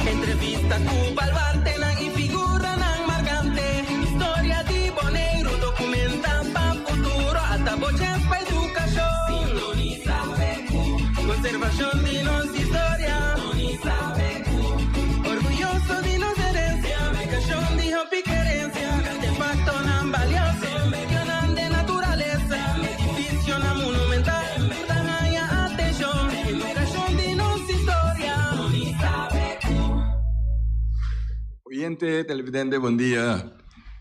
Entrevista cu Balbarte nang ifigura nang margante. Historia di Bonaire documenta pa futuro ata voces pa educación. Sintoniza PQ. Conservación de nos historia. Sintoniza PQ. Orgulloso de nos herencia. Educación de hobby querencia. Artefacto nan valioso. Medio nan de naturaleza. Edificio nan monumental. Tanaya atención. Educación de nos historia. Sintoniza PQ. Oyente, televidente, bom dia.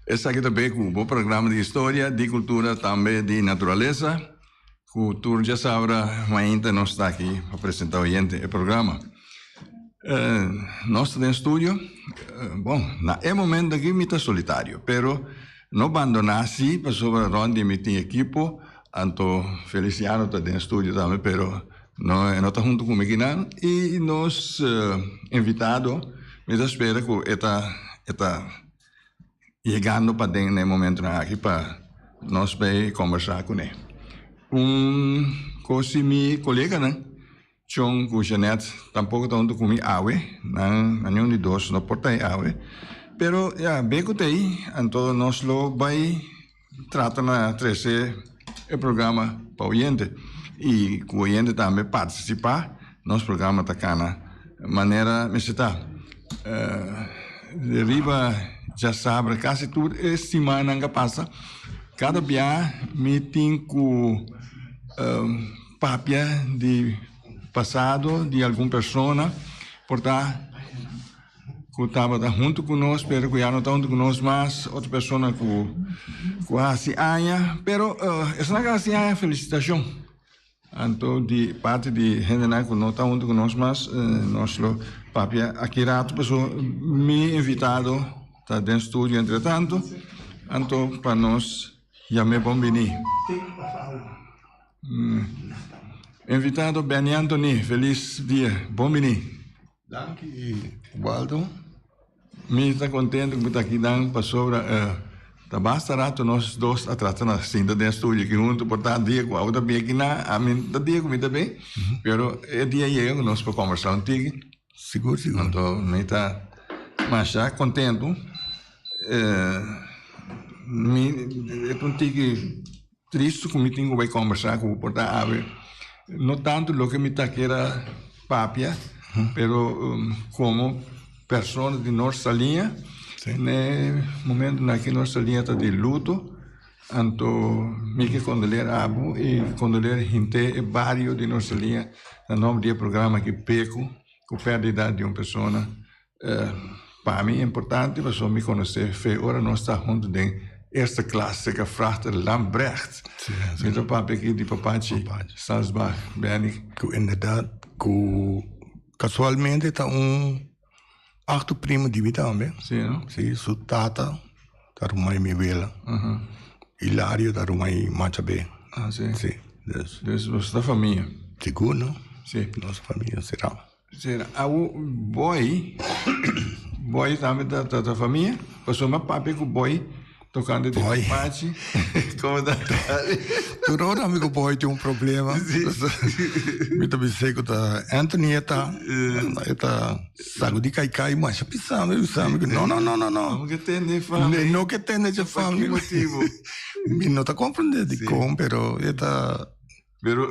Esse aqui também é um bom programa de história, de cultura, também de natureza. O Tour já sabe, ainda não está aqui para apresentar o oyente o programa. Nós estamos no estúdio. Bom, no momento aqui me está solitário, pero não abandonar-se para sobre onde me tem equipo. Anto Feliciano está no estúdio também, pero não está junto comigo não. E nós invitado, me espera que está chegando para dentro no momento aqui para nós bem conversar com ele. Coisa meu colega, né? Chong com Janet, tampouco está junto comigo, não nenhum de dois, não porta aí, pero bem que tem, então nós lo vai tratar na trazer o programa para o oyente e o oyente também participar, nosso programa está cá na maneira, me está deriva já sabe, quase tudo é semana que passa, cada dia me tem com papia de passado de alguma pessoa, portanto, que estava junto conosco, pero que já não está junto conosco mais, outra pessoa que quase anos, pero essa não é quase anos, felicitação. Então, de parte de gente que não está junto conosco mais, nós lo papia aqui rato, pessoa me invitado, está dentro do estúdio, entretanto, então, para nós, já me bom venir. Invitado Benny Anthony, feliz dia, bom venir. Dank u, Waldo. Me está contente que está aqui dando para sobre, tá basta rato nós dois atrás na cinta do estúdio que junto, portanto, dia com a outra bem aqui na, a mim tá dia comigo também, pero é dia chega nós para conversar contigo. Seguro. Então, me está, mas já contente, me é contigo triste que me tenho que conversar com o portanto, não tanto lo que me está queira papia, pero como pessoa de nossa linha, no momento naquele nossa linha está de luto, então me que condoler abo e condoler gente e vários de nossa linha, no nome do programa que peco, com perda de uma pessoa, para mim é importante, para só me conhecer, foi hora nós está junto de eerste classe gevraagd Lambrecht. Met een paar bekend die papaci, Salzburg, ben ik. Inderdaad, casualmente está achto primo di vita, né? Sim, não? Sim, su tata, da rumai mi vela. Hilário, da rumai machabe. Ah, sim. Sim. Dus você da família. Seguro, não? Sim. Nossa família será. Será. O boy também da família, passou uma papi com o boy, tocando de papaci. Como da... Toda hora, amigo boy, tem problema. Me também sei que Anthony está sabe de cai, mas pensando, não. Não que tem nem família. Não que tem nem família. Motivo. Me não está compreendendo de como, pero está...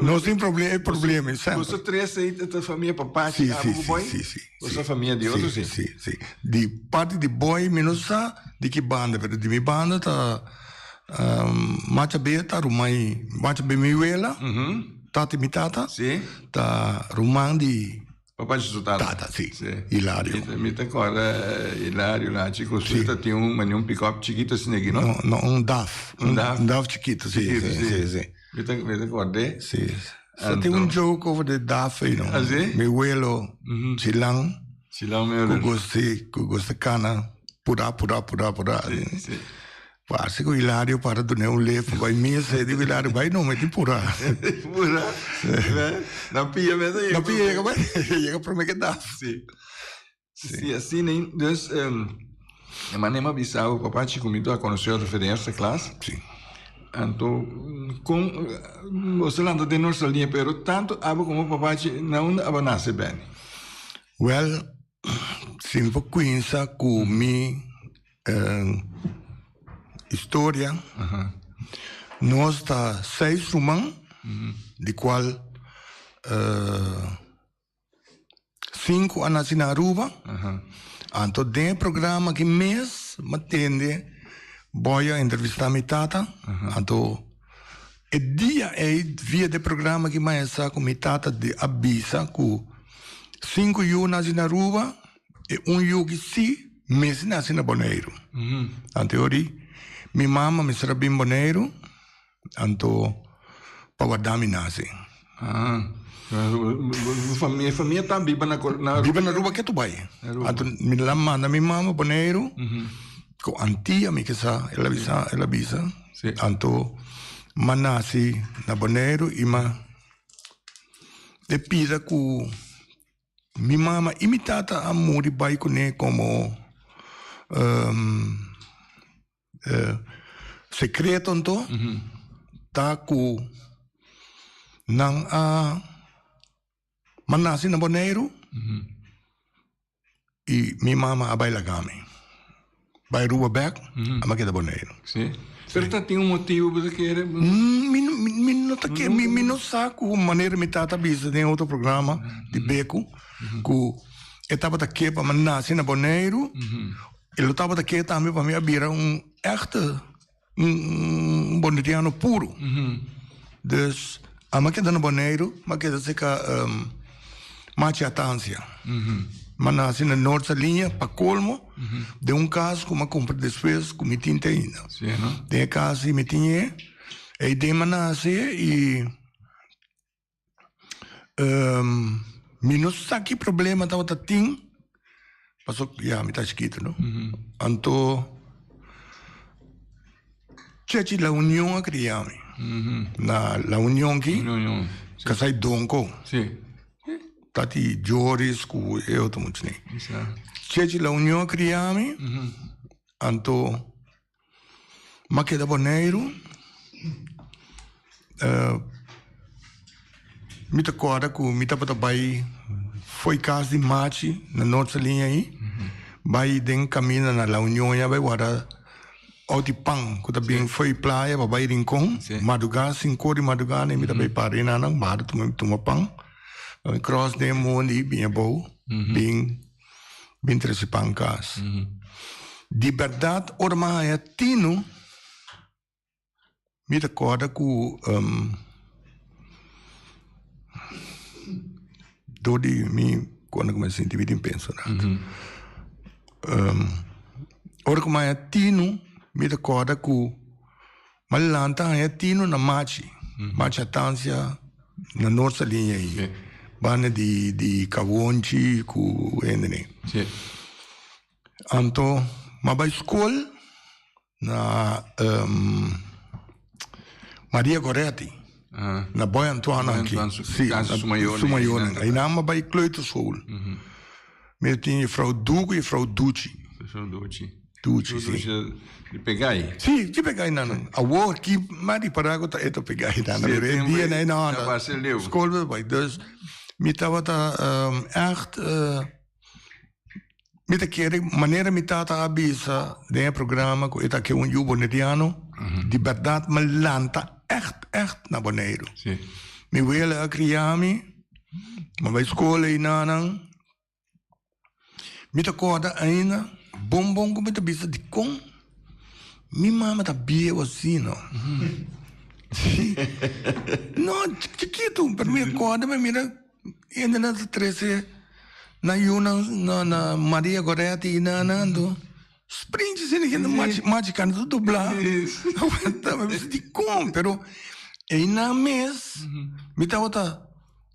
Não tem problema, sabe? Você traz aí da família papaci, boy? Sim. Você família de outros, sim? Sim. De parte de boy, menos sa, de que banda, pero de minha banda tá machabe tá rumai, machabe miwela, tati mi tata, sim, tá rumang de papai de tata. Tata, sim. Hilário. Me te acorda, Hilário lá, chico, você tinha um pick-up chiquito assim aqui, não? Não, DAF. DAF chiquito, sim. Me te acordei? Sim. Só tem joke over the DAF, you know. Ah, sim? Miwelo, Silang, meu Kugoste cana, pura. Sim. Quase que o Hilário para do não levo, vai me dizer, o Hilário vai não, mas tem pura. Pura? Não pia mesmo aí. Não pia, chega para mim que dá. Sim, assim, né? Então, de maneira bizarra, o papai te convidou a conhecer a referência classe. Sim. Então, com você lá de nossa linha, pero tanto abo como papai não abanase bem. Well, sin frequenza con mi storia, nós está 6 rumang, de qual 5 a nascer na Aruba. Então, tem programa que mês, matende, boia entrevistar mi tata. Então, o dia é via de programa que mais está com mi tata de avisa que 5 yu nasce na Aruba e 1 yu que sim, mês nasce na Bonaire. Então, mi mama me será bem Bonaire, então, para dar mi nasce. Família tá viva na viva na Aruba que tu vai. Então, me lama na mi mama Bonaire, com antia mi que sa, ela avisa. Então, manasi na Bonaire e ma de pida ku mi mama imitata a muri bai kune como secreto então tá ku nang a manasi na Bonaire e mi mama abai lagami bai Aruba back a maqueta Bonaire. Sim. Pero tem motivo para querer. Mi não sabe como maneira me tata bisa tem outro programa de beco que estava daqui para nascer na Bonaire. Ele estava daqui também para me abrir echte bonitiano puro. Dus a maqueta na Bonaire, maqueta se ka machatância. Mas nasce na nossa linha, para colmo, de caso que eu compro depois, que me tinha ainda. Tem caso que me tinha, e de nasce e me não sabe que problema estava tendo, passou, me está escrito, não? Então, Chechi la União a criar, la União que, que sai donco. Sim. Tati Joris ku eu to muito nem. Chechi la União criami. Anto maqueda Bonaire. Mita corda ku mita pata bai foi casa de mate na nossa linha aí. Bai den caminha na la União ya bai wada Outipang, que também foi praia para bai rincon. Madrugada 5 de madrugada mita bai pare na nang mar tuma pang. Cross de mundo bem bom, bem tresipancas. De verdade, orma é tino, me recorda que todo me quando comecei a sentir penso, orma é tino, me recorda que malanta é tino na machatância na nossa linha aí. Bane di Cavonci ku endene. Anto mabai school na Maria Goretti. Na Boy Antoine aqui. Sim, Sumayone. Aí na mabai kleuterschool. Me tinha Frau Dugo e Frau Ducci. Ducci, sim. De pegai? Sim, de pegai não. A war que mari parago tá eto pegai não. Dia nem não. School vai dus. Me estava echt me te querer maneira me tata avisa de programa que está que bonitiano de verdade malanta echt na Bonaire. Me wil a criami ma vai escola e nanang me te corda ainda bom como te bisa de com mi mama tá bia assim não. Não, chiquito, para mim corda me mira ainda na 13 na Maria Goretti na ando sprint sem que mágica no dublar aguenta mas de como pero aí na mês me tá outra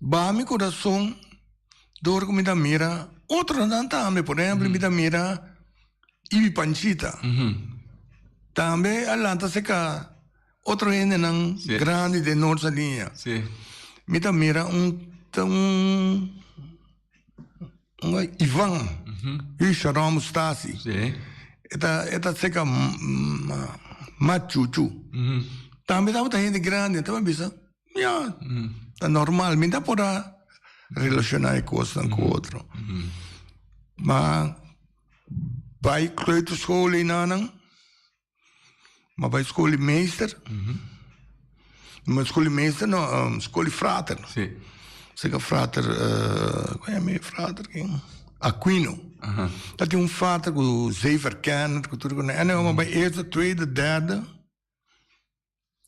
ba mi coração dor como me dá mira outra não tá por exemplo me dá mira Ibi Panchita também alanta seca outro ainda não grande de nossa linha me dá mira Ivan e Sharon Stasi eta seca machuchu Também estava gente grande, também bisa. Ja, tá normal, me dá para relacionar com coisas com o outro. Mas vai kleuterschool in Anang, maar bij schoolmeester. Maar schoolmeester, no, schoolfrater. Sì. Zeg frater, qual è mio frater? Aquino. Dat is een frater die zeven kennen. En dan bij eerste, tweede, derde.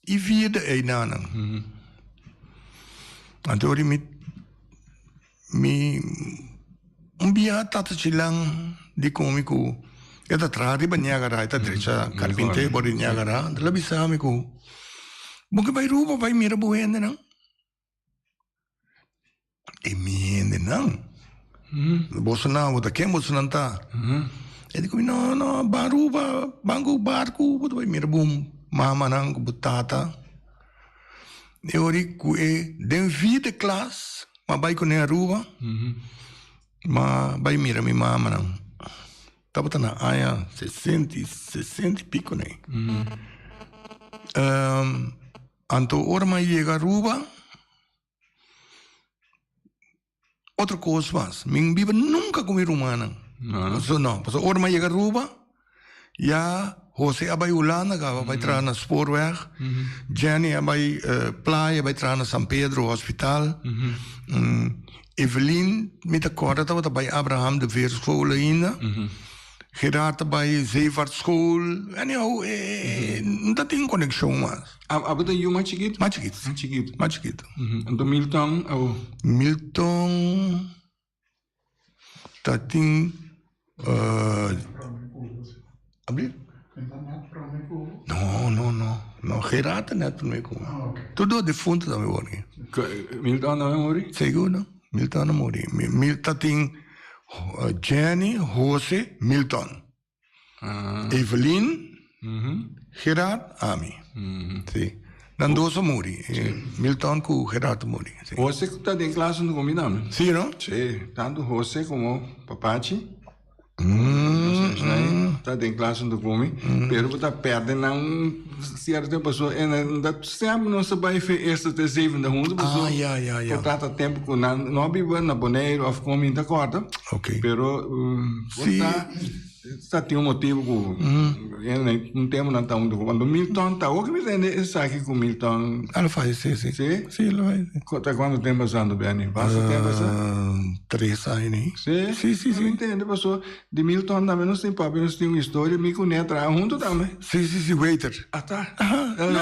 En vierde in Anang. En toen heb un bia tata lang di komiku. Eta trari ba Niagara, eta trecha carpinte bori Niagara. Dala bisa mi ko. Buke bay ruba bay mira buhende nang. E miende nang. Bosana wata ken bosana ta. E di ko no baruba bangu barku buto bay mira bum mama nang butata. E ori ku e den vierde klas, ma bay ko ne Aruba. Ma vai mira mi mamma não. Tava na área 60 e pico né. Anto ora mais chega a Aruba. Outra coisa mais, minha biba nunca comi rumana. Não. Porque ora mais chega a Aruba, já José abai Holanda ga vai tra na spoorweg. Jenny abai Playa vai tra na San Pedro Hospital. Evelien met de korte dat bij Abraham de Veerschool in. Gerard bij Zeevaartschool. En ja, dat is een connectie was. Abada you machigit? Machigit. En de Milton? Milton. Dat is... Abrir? No, Gerard net voor mij komen. Todo defunto dat we worden. Milton dat we worden? Seguro. Milton mori. Milton ting Jenny, Jose, Milton. Evelien, Gerard, Ami. Sì. Dan doso mori. Milton cu Gerard mori. Sì. Jose está em classe no combinamos. Sì, no? Sì, tanto Jose como Papachi. Está em classe do come, pero está perdendo não certo pessoa e ainda sempre não se vai fazer esta de 7 pessoa. Ja. Portanto tempo com não vive na Bonaire of come da corda. Ok. Pero está tem motivo com não temos não tão do quando Milton tá o que me entende essa aqui com Milton. Ela faz sim. Sim, ela faz. Quanto tempo passando bem? Passa tempo passando? 3 anos. Sim. Entende pessoa de Milton também não tem papo, não tem uma história, me conhece junto também. Sim, waiter. Ah, tá.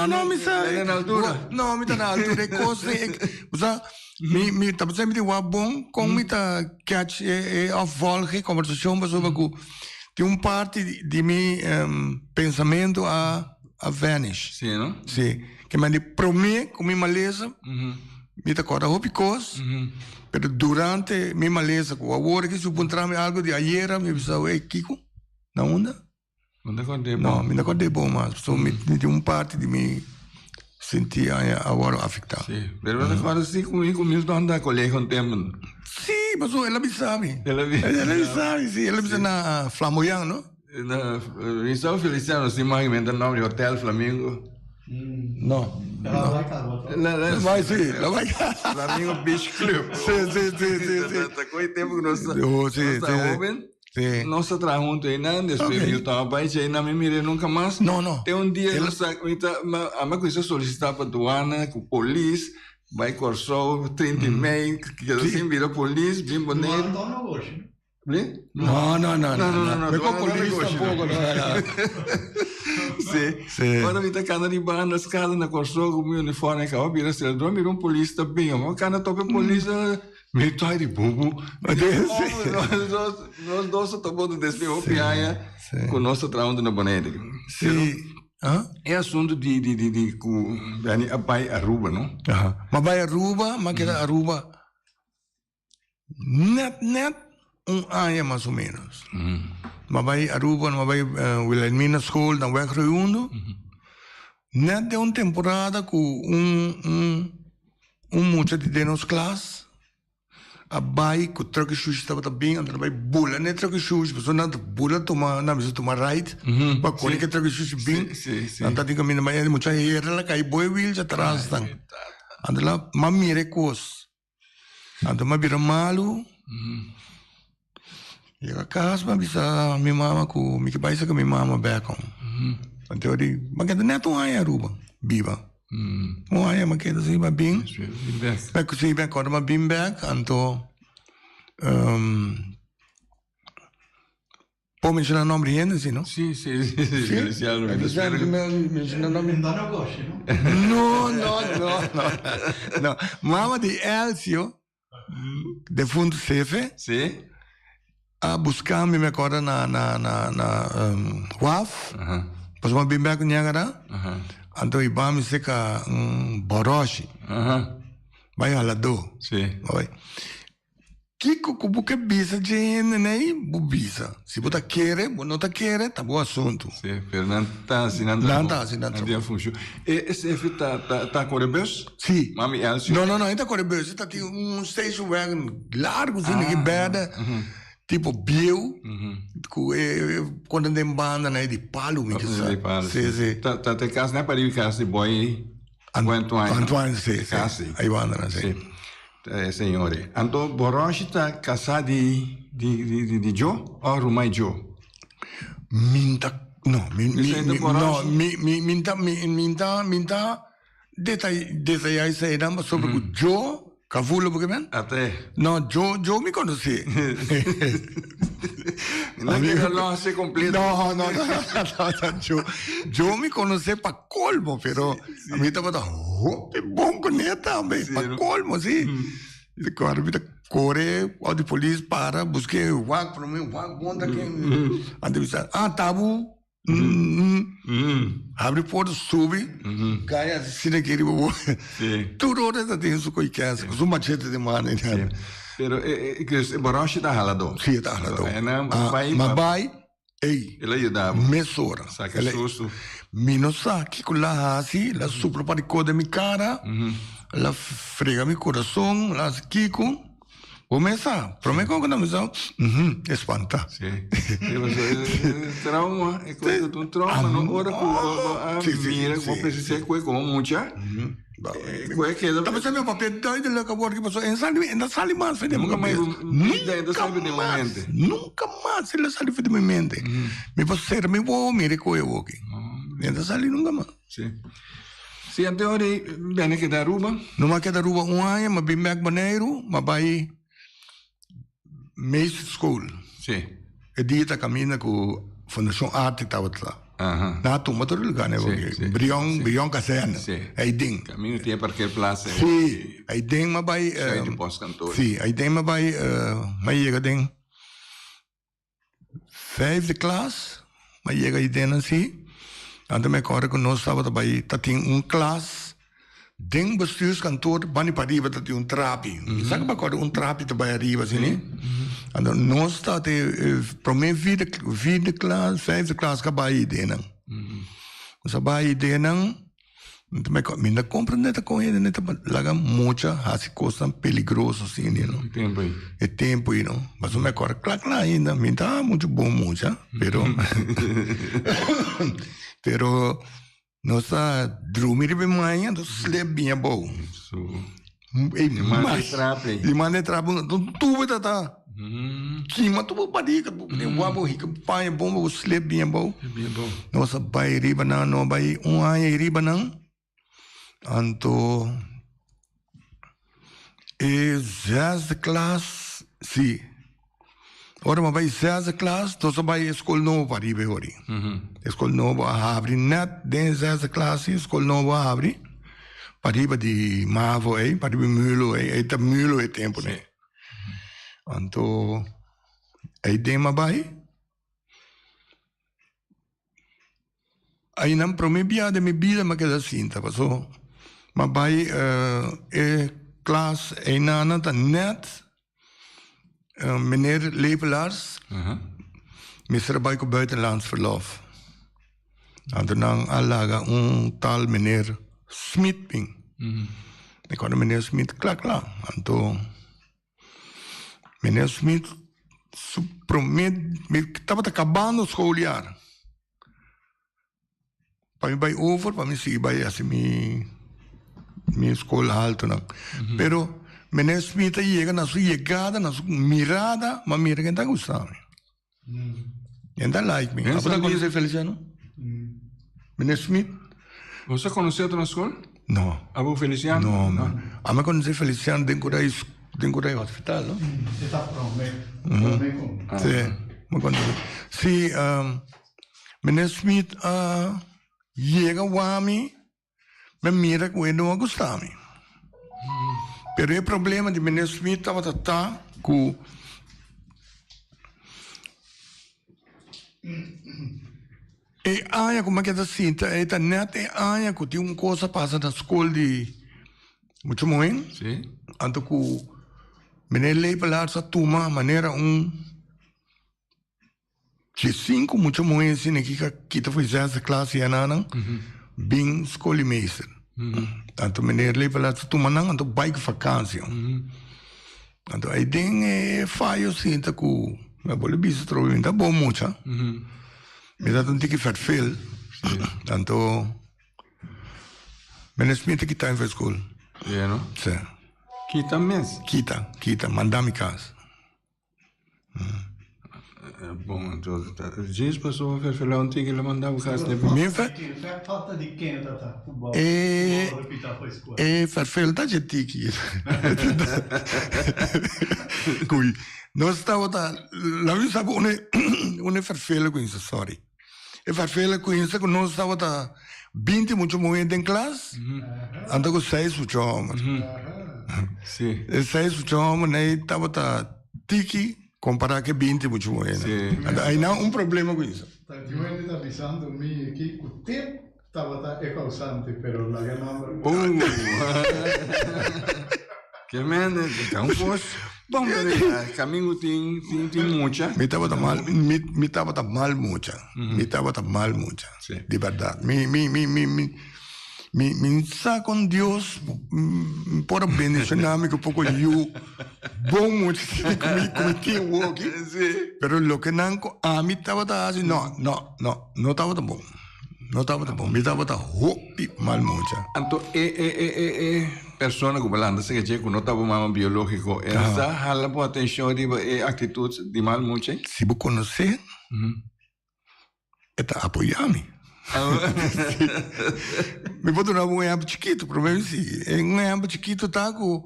Não, me sabe. Na altura? Não, me tá na altura. Coisa, me tá pensando que é bom, como me tá catch afvolge conversação, mas tem parte de meu pensamento a vanish. Sim, não? Sim. Que me promete com minha maleza, me tá corta roupa coisa, pero durante minha maleza, com a hora que se encontramos algo de ayer, me pensava, Kiko, na onda? Não acordei bom. Não, me acordei bom, mas só me tem parte de mim sentir agora afetado. Sim, mas agora sim comigo Milton da colher um tempo. Sim, mas ela me sabe. Ela me sabe, sim. Ela me sabe na Flamboyant, não? E só Feliciano, se imagina o nome do Hotel Flamingo. Não. Ela vai casar. Ela vai sim, ela vai casar. Flamingo Beach Club. Sim. Está com o tempo que nós Sim. Nós trabalhamos juntos ainda, depois Milton vai e não me mirei nunca mais. Não. Tem um dia, a minha coisa solicitar para a aduana, com a polícia, vai corso 30 e meio, que assim vira polícia, bem bonito. Não, hoje. Não. Me com polícia tampoco, Sim. Quando me está cana de banda, nas casas, na corso, com o meu uniforme, acaba vira celador, mira um polícia bem, mas cana topa polícia. Me tá de bubu. Nós dois estamos desde piaia com nosso trabalho na Bonaire. Sim. É assunto de com a pai Aruba, não? Mas vai Aruba, mas que Aruba net ano mais ou menos. Mas vai Aruba, mas vai Wilhelmina School, na Wegruindo. Net de uma temporada com muchacho de nos classe. a bai ku truck shoes estava bem andando bai bula né truck shoes mas não bula toma na mesa toma right para quando que truck shoes bem anda tem caminho mas muita era lá cai boy wheels atrás tang anda lá mamire cos anda ma bira malu e a casa ma bisa mi mama ku mi que bai sa mi mama back ante ori maganda neto ai Aruba biba Moaya makita si mabing. Back si back or mabing back anto può menzionare nome riende sì no? Sì. Menziona nome No. Mamma di Elcio defunto Sefe. Sì. A buscarmi me acorda na WAF. Poi mabing back nyagara. Anto iba mi seka boroshi. Vai halado. Sì. Vai. Kiko kubuke bisa jene nei bubisa. Si buta kere, bonota kere, tá bom assunto. Sì, per non assinando. Andiamo funzione. E se tá com rebus? Sì. Mami Elcio. No, não tá com rebus, tá tem station wagon largo assim que beda. Tipo biel, quando andem banda né de palo, me diz. Sì. Tá te casa né para ir casa de boy. Antoine, sì. Aí banda né. Sì. Signore. Anto Boroshi tá casado de Joe ou Rumai Joe? Minta detalhar isso aí não sobre o Joe. Cavulo porque men? Até. No, Joe me conhece. Não que não se completa. No, Joe me conhece para colmo, pero a mim estava bom com neta, para colmo, sim. E agora me corre, o de polícia para, busquei o wag para mim, wag bom daqui. Tabu. Abre porta, sube, cai assim naquele bobo. Tudo hora tem isso que quer, com uma machete de mano. Pero Boroshi tá halado. Sim, tá halado. Mas vai, ei. Ele ajudava. Mesora. Saca susto. Minosa, que com la assim, la supra para de mi cara, la frega mi coração, la kiko. Começa, prometo que não me sabe. Espanta. Sim. Trauma, é coisa de trauma. Não ora com mira, como precisa ser coisa como muita. Coisa que tá pensando meu papel doido lá que agora que passou em sali mais fede nunca mais nunca mais ele sali fede mente. Me posso ser me vou mire com eu aqui. Ainda sali nunca mais. Sim. Sim, até hora bem que da Aruba. Não mais que da Aruba ano, mas bem back Maneiro, mas vai Mace School. Sim. E dia tá caminhando com Fundação Arte tava lá. Na turma todo lugar né, Brion Casena. Aí ding. Caminho tinha para aquele place. Sim. Aí ding mas vai de pós-cantor. Sim, aí ding mas vai mas chega ding 5th class, mas chega aí dentro assim. Anda me corre com nós estava também tá tem classe ding bestuurskantoor bani pariba tá tem trapi. Sabe para corre trapi também arriba assim, né? Anda nós está primeiro 5th class, 5th class que vai dentro. Mas vai dentro me minha compra neta com ele neta laga muita assim coisa peligroso assim, não? Tempo aí. É tempo aí, não? Mas me corre claro lá ainda, me tá muito bom muita, pero nossa dormir bem manhã, nós sleep bem bom. E manda trapo, tu tá. Kima tu badiga, o abo rica, pai bom, o sleep bem bom. Nossa pai riba não, não vai ano riba não. Anto e 6th class, sim. Ora ma vai 6th class, to vai escola nova ribe ori. Escola nova abre net den 6th class, escola nova abre. Pariba di Mavo pariba Mulo tá Mulo é tempo né. Anto aí dem ma vai. Aí não promebia de me vida ma que da cinta, passou. Ma vai class aí na tá net. Meneer Lepelaars, mis trabalho com buitenlands verlof. En dan alaga tal meneer Smit ping. Ik had meneer Smit klaar. En toen meneer Smith estava acabando o schooljaar. Para mim vai over, para mim sim vai assim minha escola alta não. Pero meneer Smith chega na sua chegada, na sua mirada, mas mira quem está gostando. Ainda like me. Você conhece Feliciano? Meneer Smith? Você conheceu na escola? Não. Abu Feliciano? Não. A me conhece Feliciano dentro do hospital, não? Você está pronto, Sim, me conhece. Sim, meneer Smith chega a mim, me mira que ele não gosta de mim. Pero o problema de meneer Smith estava com e aia como é que está sinta, e tá net e aia que tem uma coisa passa na escola de muito muito. Sim. Anto que meneer lei para essa turma maneira de 5 muito muito assim que kita foi essa classe anana bem escolimeister. Anto meneer lei para essa turma não anto bike vakansie. Anto aí tem falho sinta que me boleh bisa trouxe ainda bom muito. Me dá um tique verveel. Tanto meneer Smith que está em escola. É, não? Sim. Kita mesmo? Kita, mandar-me casa. Bom, então, diz pessoa que foi lá um tique e mandava casa de Minha falta de quem tá futebol. verveel dat je tique. Cui. Nós estávamos lá me sabe onde verveel com isso, sorry. E verveel com isso que nós estávamos 20 muito muito em classe. Ando com 6 muito homens. Sim. 6 muito homens, né? Estava tiki comparar que 20 muito muito. Aí não problema com isso. Tá, eu ainda está avisando me que o tempo estava causante, pero la ganamos. Que merda, então pois. Bom, caminho tem muita. Me estava mal muito. De verdade. Me está com Deus por bendicionar-me que pouco eu bom muito como que eu aqui. Pero lo que não a mim estava assim, não estava bom. Não estava bom. Me estava mal muito. Então, persona que balanda se que não estava mais biológico, essa hala por atenção de atitudes de mal muito. Se você conhecer, está apoiando-me. Me pode dar um exemplo chiquito, para mim sim. Um exemplo chiquito tá com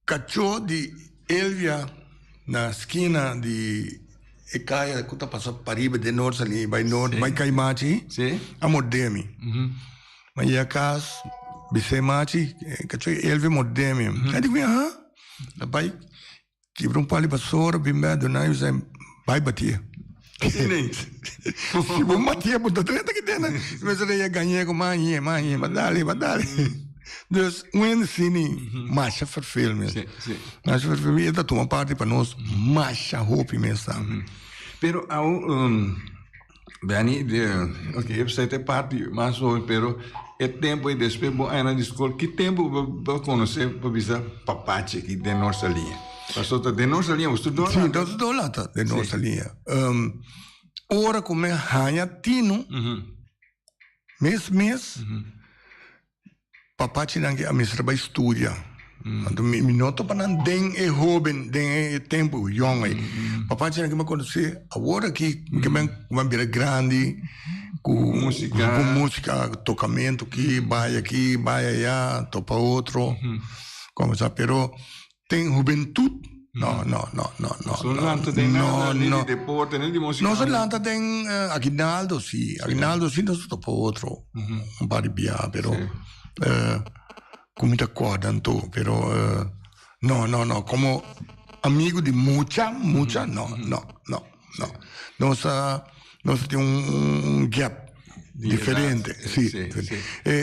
cachorro de Elvia na esquina de Ecaia, que está passando para riba de norte ali, vai norte, vai Caimachi, a mordemi. Mas a casa, bise machi, cachorro Elvia mordemi. Aí digo, vai quebra pali vassoura, bimba, donai, vai bater. Se vou matar por toda a que tem, mas eu ia ganhar com mais, badale. Então, cine, marcha verveel mesmo. Marcha verveel, e da tua parte para nós, marcha hope mesmo. Pero Bani, ok, você tem parte mais hoje, pero é tempo e depois vou ir na escola. Que tempo vou conhecer para visitar papache aqui de nossa linha? Passou de nossa linha, você estudou lá? Sim, eu estou lá, de nossa linha. Ora como é hanha tino, mês, papache não que a minha trabalho estudia. Então me nota para não den é jovem, den é tempo young aí. Papache não que me conhecer agora que me vira grande com música, tocamento aqui, vai allá, topa outro, como sabe, pero tem juventude. Não. Solanta tem nada, nem de deporte, nem de música. Não, Solanta tem Aguinaldo, sim. Aguinaldo, sim, nós topa outro. Para biar, pero com muita corda, então, pero não, como amigo de mucha, não. Nós temos gap diferente, sim.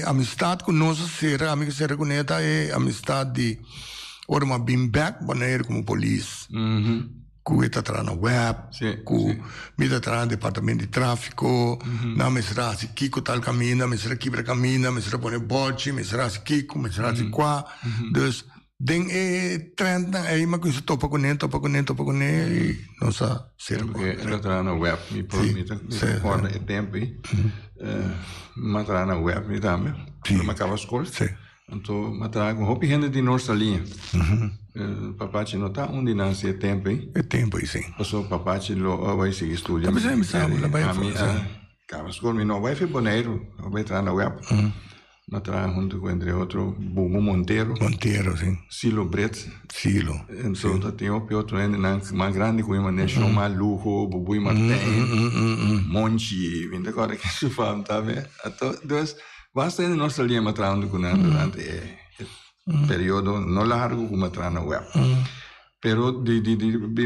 Amistade com nossa serra, amiga serra com ela é amistade de ora uma been back banheiro como polícia, que está atrás na web, que me está atrás no departamento de tráfico, não me será assim Kiko tal caminho, me será quebra caminho, me será põe bote, me será assim Kiko, me será assim quá, então Den trend na ay mag-gusto topa ko niya, no sa sirko. Porque ela está na web, me recorda o tempo, mas está na web, me dá, me acaba as coisas. Então, mas trago roupa gente de nossa linha. Papai te nota onde nasce tempo, É tempo, sim. Passou papai te lo vai seguir estudando. Mas me sabe, lá vai acaba as coisas, não vai ser boneiro, vai entrar na web. Mas trago junto com entre outro Bubu Monteiro, sim. Silo Brett. Silo. Então, tem outro ainda mais grande com ele, né? Chão Maluco, Bubu e Martin, Monchi, vem agora que se fala, tá vendo? Então, basta ainda nossa linha matrando com ele durante período não largo como matrando na web. Pero de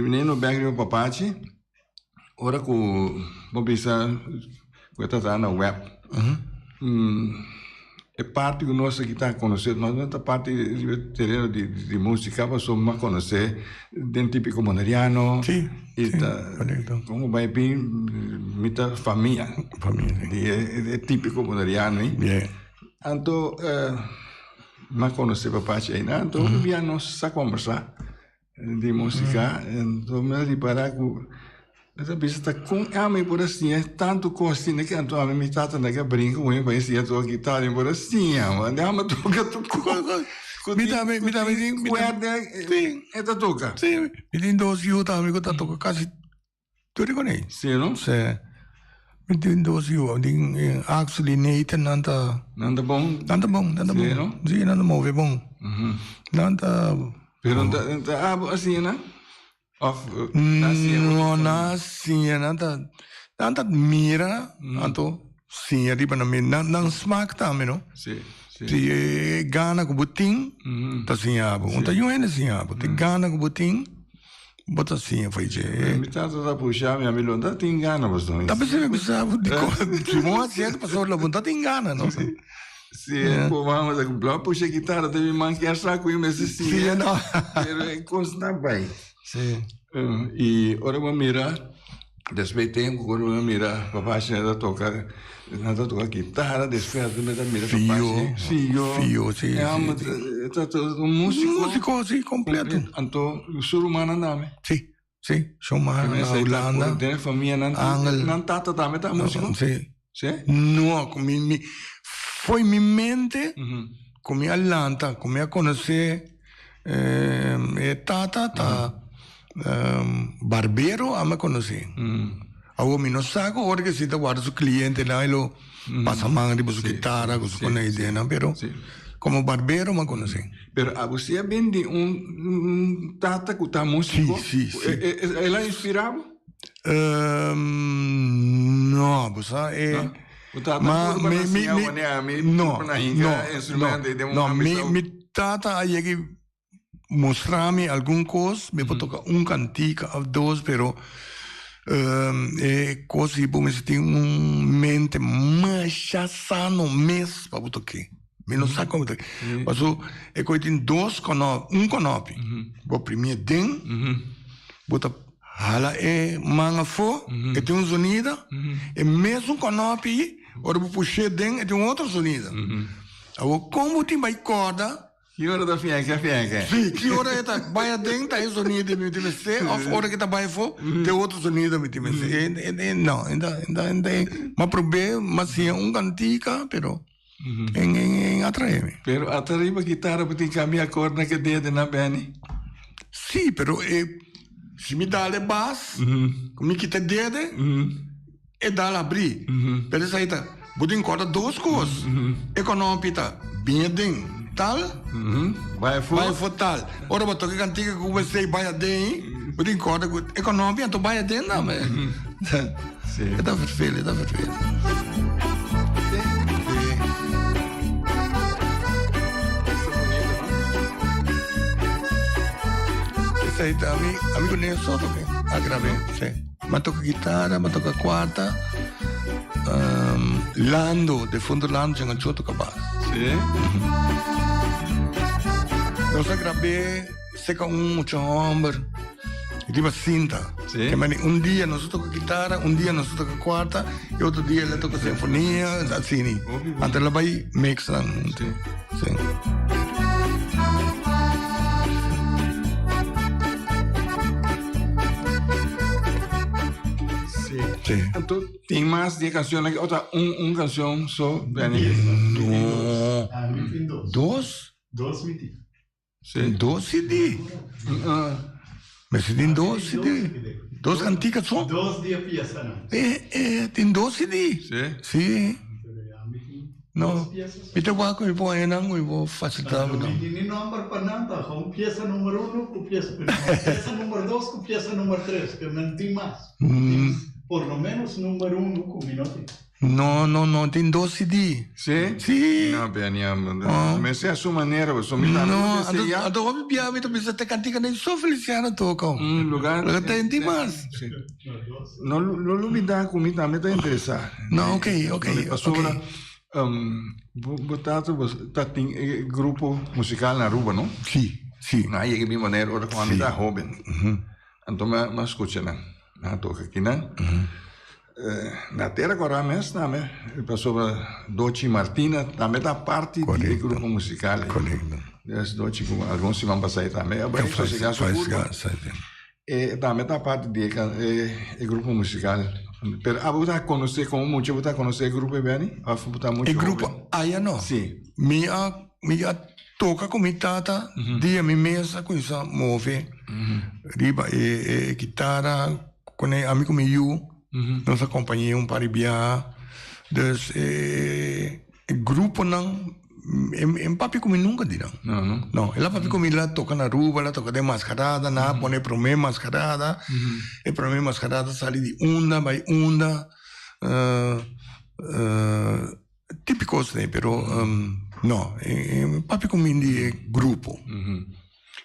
menino bagulho papachi, ora com vou pensar que está na web. É parte que nós aqui está conhecendo, nós não parte de terreno de música, mas somos mais conhecer de típico moneriano. Sim. Como vai bem, muita família. É típico moneriano, hein? Então, mais conhecer para parte aí, né? Então, via nós só conversar de música, então me reparar que essa pessoa está com a mãe por assim, é tanto coisa que a tua mãe está naquele brinco, o vai ser a tua guitarra por assim, mano, a mãe toca tu coisa. Me dá, sim, é da toca. Sim, me tem 12 anos, amigo, tá toca quase tudo com ele. Sim, não? Sim. Me tem 12 anos, tem actually Nathan nanda bom. Sim, não? Sim, nanda move bom. Nanda. Pero assim, né? Nanta mira, anto sim, riba na min, nang smaak tami, no? Sim. Ti gana ko buting, ta sinhabo. Unta yung ene sinhabo. Ti gana ko buting, bota sinha foi je. Me tá toda puxar minha milonda, tem gana bastante. Tá pensando que sabe de coisa, que bom assim, passou lá bunda tem gana, não? Sim, vamos a comprar, puxa guitarra, deve manquear saco e me sim, não. Pero é constante bem. Sim. E ora vamos mirar, depois tempo, agora vamos mirar, papai já toca guitarra, depois me dá mirar Fio, sim. É todo um músico, sim, completo. Então, o ser humano nome. Sim, Shomar, Holanda. Tem família não tata também tá músico. Sim. Não, foi minha mente, como a Atlanta, como a conhecer, tata, barbeiro, a me conhecer. Agora, me não sabe, agora que se está guardando o cliente lá, ele passa a mão de sua guitarra, com sua ideia, não, pero como barbeiro, me conhecer. Pero você vende tata que está músico? Sim. Ela inspirava? Não, você mi tata aí que mostrar-me alguma coisa, me pode tocar cantica ou dois, pero é coisa que me tem mente mais sano mesmo para tocar. Me não sabe como tocar. Mas é que tem dois canopy. O primeiro tem, bota hala manga fo, e tem sonido, e mesmo canopy, ora vou puxar dentro, e tem outro sonido. Agora, como tem mais corda, que hora da fianca? Sim, que hora é tá vai dentro, tem sonido me tem ser, ou hora que tá vai fo, tem outro sonido me tem ser. Não, ainda, mas problema, mas sim cantica, pero em atrair-me. Pero atrair a guitarra para ter cambiar a corda que dedo na bene. Sim, pero se me dá a base, como que te dedo, e dá a abrir. Pero isso aí tá, pode corda duas coisas. Econômica, bem dentro. Tal, vai for tal. Ora, vou tocar cantiga que você vai dentro, pode corda econômica, então vai dentro, não, mas. Sim. Está perfeito. Isso aí tá, amigo nem só toquei, gravei, sim. Mas toca guitarra, mas toca quarta, Lando, de fundo Lando, tinha um toca baixo. Sim. Eu gravei seca mucho hombre, riba cinta. Sim. Que dia nós toca guitarra, dia nós toca quarta, e outro dia ele toca sinfonia, assim. Até lá vai mixando. Sim. Sí. Entonces, ¿tiene más de canciones? Otra, un canción, so, Benny. No. Ah, mi tin dos. Dos? Dos mi tin. Sí. Dos CD. Me tin dos CD. Dos canticas só. Dos dia pieza não. Tem dos CD. Sí. Sim. Ah, mi tin. Não. Dos piezas. Então, eu vou aí, não, eu vou facilitar. Mi tin ni number pa nanta, com pieza número 1 com pieza número 2 com pieza número 3, que não tem mais. Por lo menos número 1 com minuto. Não, tem dos CD. Sí. Sim. No, Benny, me sé a su manera, pues, Não, a do hobby bia, eu penso até cantica nem só Feliciano toca. un lugar. Lugar tem mais. Sí. No lo olvidar comigo também está interessado. Não, ok. Pastora, botato, tem grupo musical na Aruba, não? Sim. Aí que minha maneira, ora quando está jovem. Então, mas escuta, na toca aqui, né? Na terra agora mesmo, também, pastora Doci Martina, também da parte do grupo musical. Correto. Esse Doci, alguns se vão passar aí também. Faz. Também da parte do grupo musical. Pero você conhece como muito, você conhece o grupo bem? O grupo aí não? Sim. Minha toca com minha tata, dia minha mesa com isso move, riba guitarra, com amigo meu, nossa companhia par via, dus grupo não, papi comigo nunca dirão. Não, ela papi comigo lá toca na Aruba, ela toca de mascarada, na põe para mim mascarada, e para mim mascarada sai de onda, vai onda, típicos, né, pero não, papi comigo de grupo.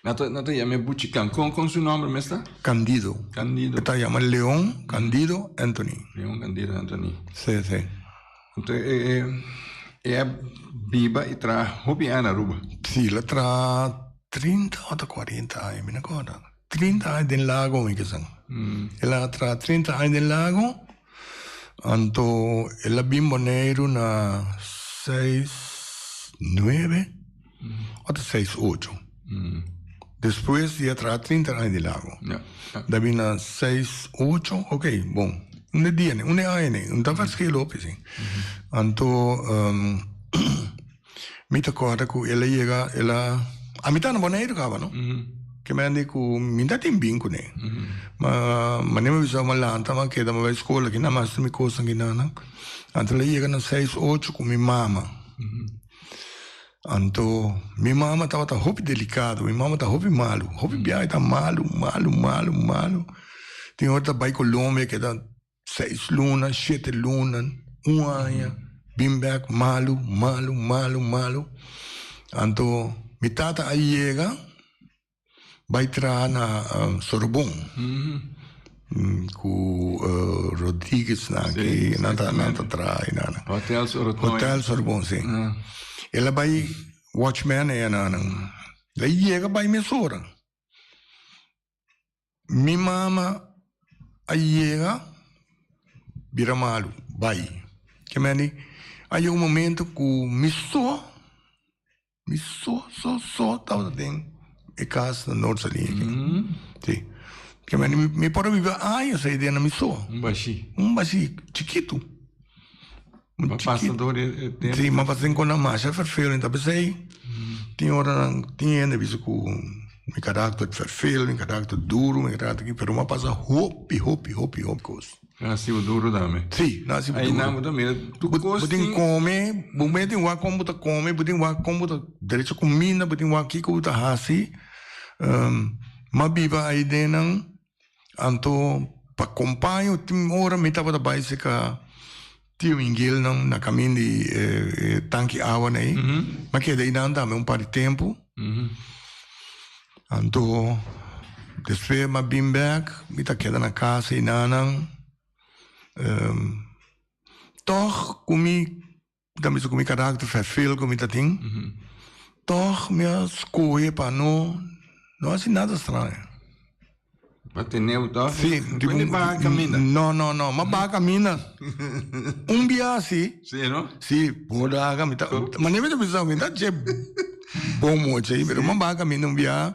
Nata llame Buchican, con su nombre, ¿me está? Candido. Está llama León Candido Anthony. León Candido Anthony. Sí. Entonces, ella viva y trae hobby en Aruba. Sí, la trae 30 o 40 años, me acuerdo. 30 años del lago, me dicen. Ella trae 30 años del lago, anto ella bimbo negro na 6-9 o 6-8. Después ella trae 30 años del lago. Da viene 6-8, ok, bom. Un día, un año, un tafas que lo pese. Anto, mi te acorda que ella llega, a mitad no pone ir cava, no? Que me han dicho, mi te timbin con él. Ma ne me visava malanta, ma che da me vai scuola, che na mas mi cosa che na. Anto lei llega na 6-8 con mi mamma. Anto, minha mamãe estava hobby delicado, minha mamãe estava hobby malo. Hobby biai está malo. Tem outra vai Colômbia que dá 6 lunas, 7 lunas, 1 ano. Bimback malo. Anto, minha tata aí chega, vai entrar na Sorbonne. Com Rodrigues, que nada trai. Hotel Sorbonne, sim. Ela vai watchman daí chega vai emissora. Minha mama aí chega vira malo, vai. Que mani aí um momento que me só tava dentro e casa no norte ali. Sim. Que mani me pode viver essa ideia na me só. Um baixi chiquito. Um passador Sim, mas fazem com a marcha vervelho, então pensei, tinha visto com meu caráter vervelho, meu caráter duro, meu caráter que pero uma passa hopi coisa. Nasceu duro também. Sim, nasceu duro. Aí não, também, tu gosta de comer, você tem uma como come, você tem uma como direito comida, você tem uma aqui que você hasi, mas viva aí dentro, então para acompanhar, tem hora me tava da básica Tio Miguel na caminho de tanque água né, mas que daí não dá par de tempo, então depois mas bem back, me tá queda na casa e não, toch comi, também comi caráter vervelho comi tá tem, toch minha escolha para não assim nada estranho. Patineu, tá? Sim, Quindi va cammina. No, ma va cammina. Un viaje. Sì, no? Sì, può camminare. Ma ne vedo pensare, mi c'è buon modo, però ma va cammina un viaje.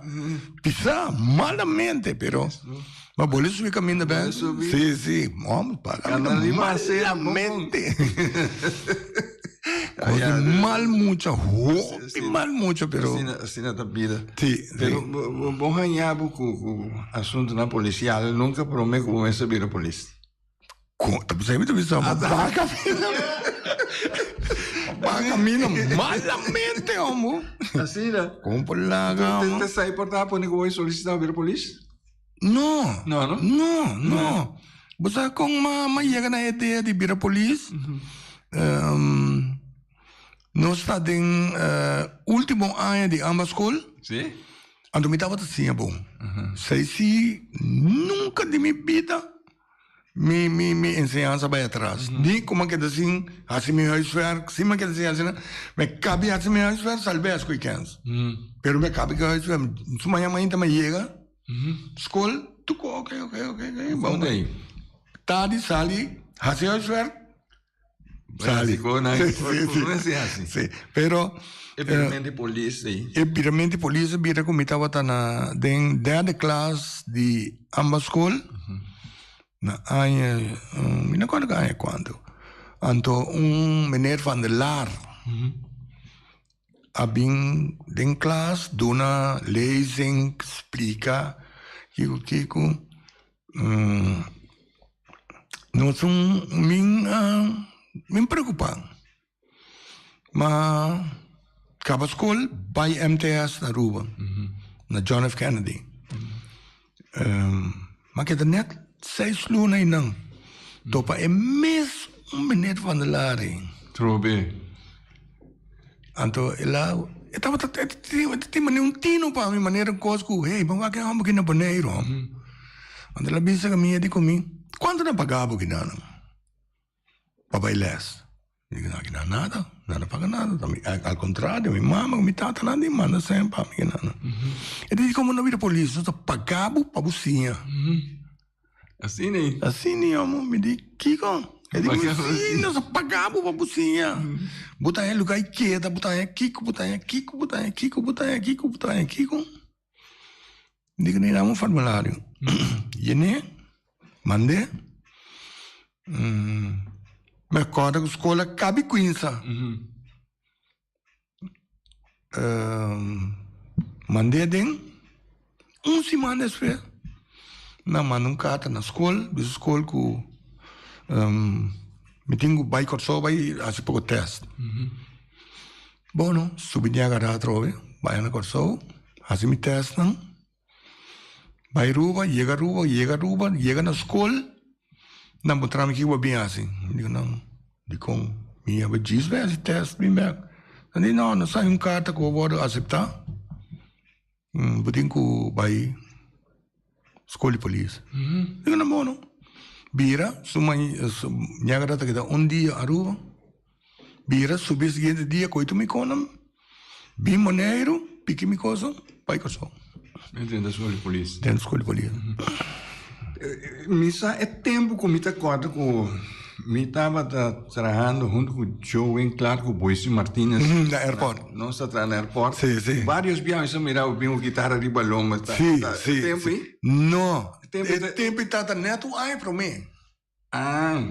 Pisa malamente, però. Mas boleh subir caminho bem? Boleh subir. Sim, sim. Vamos para Karena lima saya malamente. Mal mucho, mal mucho, pero assim na vida. sim, Pero sim. bom ganhar com assunto na policial, nunca prometo que vou subir a polícia. Tapi saya itu bisa baca caminho malamente, amo. Assim, né? Como por lá, amo. Você sai por lá, pode que vou solicitar a polícia? No, No, no? no, no. Basta kung mayaga na ideia de vir a polícia, nós está em último ano de amba school, Sim? ando me estava assim, bom. Sei se nunca de minha vida me ensinança vai atrás. Nem como que assim, assim me huisver, se me quer dizer assim, me cabe assim me huisver, salve as weekends. Pero me cabe que huisver, se amanhã também chega, school, tu ok, Vamos daí. Tarde, sali, assim huisver, sali. Não é assim. Sim, pero É permanente polícia aí. e piramente polícia vira como estava na derde classe de ambas school. Na ano, não conta que ano quando. Então, meneer van der Laar, abin den classe, dona lezing, explica, kiko, nós me preocupam. Mas, acaba a escola, vai MTS na Aruba, na John F. Kennedy. Mas que net 6 lunas não. Topa é mesmo meneer van der Laar. Trobe. Então, ela estava tem tino para mim, maneira coisa que, hey, vamos aqui vamos aqui na banheiro. Então, ela disse que minha de comigo, quanto não pagava que não? Papai les. Digo, não, nada paga nada. Ao contrário, minha mama, minha tata, nada manda sempre para mim. Ele disse, como não vira polícia, só pagava para bucinha. Assim, né? Assim, né, amor, me disse, Kiko? Ele disse, sim, nós pagamos para bucinha. Botar em lugar quieto, botar em Kiko. Digo, nem dá um formulário. E né, mandei. Me acordo que a escola cabe 15. Mandei dentro. Semana depois. Não, mando carta na escola. A escola que me tenho que ir só vai fazer pouco teste. Bom, não. Subi de agarrar trove. Vai na corso. Fazer meu teste, não. Vai ruba, chega na escola. Não, vou trazer aqui o bem assim. Digo, não. Digo, minha diz, vai esse teste, bem bem. Digo, não sai carta que eu vou aceitar. Vou ter que vai escola de polícia. Digo, não, bom, não. Bira, minha garota que dá dia a rua. Bira, subir o seguinte dia, coito me conam. Bim maneiro, pique me coisa, vai com só. Dentro da escola de polícia. Dentro da escola de polícia. Misa é tempo que me acordo que me estava trabalhando junto com o Joe Clark, com o Boise Martinez. Na airport. Nós está trabalhando no airport. Sim. Vários viagens eu mirava bem o guitarra de balão, mas Sim. tempo aí? Não. Tempo tempo está neto aí para mim. Ah.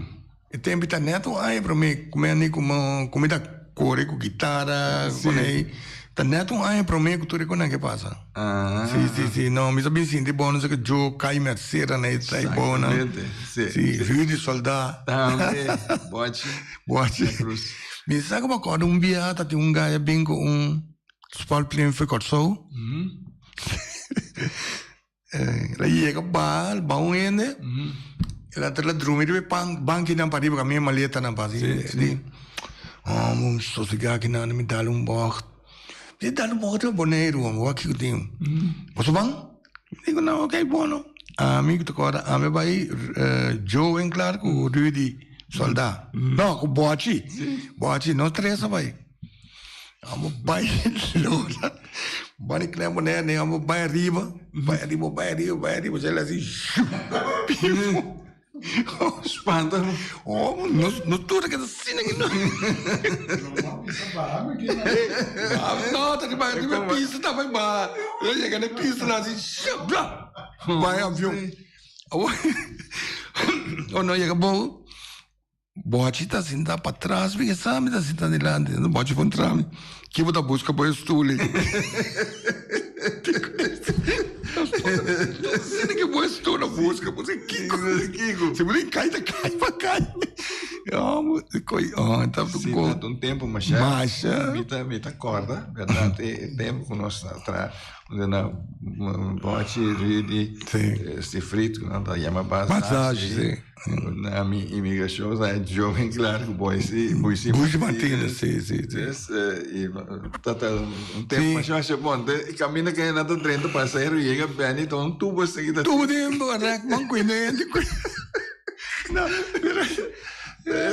Tempo está neto aí para mim. Como está corre com guitarra, com aí. Tá neto aí para mim que tu reconhece que passa. Sim. Não, mas bem sim, de bom, não sei que Joe cai merceira, né? Sai bom, né? Sim. Rio de Soldado. Também. Bote. Me sabe uma coisa, dia tá tem gajo bem com small plane foi corso. Ela chega bom ainda. Ela tá lá dormindo e banco não para ir para minha maleta não para ir. Vamos sossegar aqui não me dá box. Me dá box boneiro, vamos aqui que tem. Você bang? Digo não, ok, bom. Amigo to agora, ame vai Joe Clark com Rudy Soldado. Não, com Boachi, nós três vai. Amo vai lola. Bani clemo né, amo vai arriba, ela assim. Espanta. Não tudo que assim ninguém não. Não, tá de pista, tá vai bar. Eu chego na pista lá assim, vai avião. O não chega bom. Bote está sentado para trás, porque sabe, está sentado delante. Não pode encontrar-me. Que vou dar busca para o estúdio. Você que vou estudar busca, você Kiko. Se você cai, para cai. Então, sim, há um tempo, mas já me corda, verdade, tempo que nós atrás, onde na bote de frito, não da yama passagem, na minha imigração, é jovem, claro, que boi se mantém, sim. E tá um tempo, mas eu acho bom, caminha que nada dentro passageiro chega bem, então um tubo seguida. Tubo de manco e não,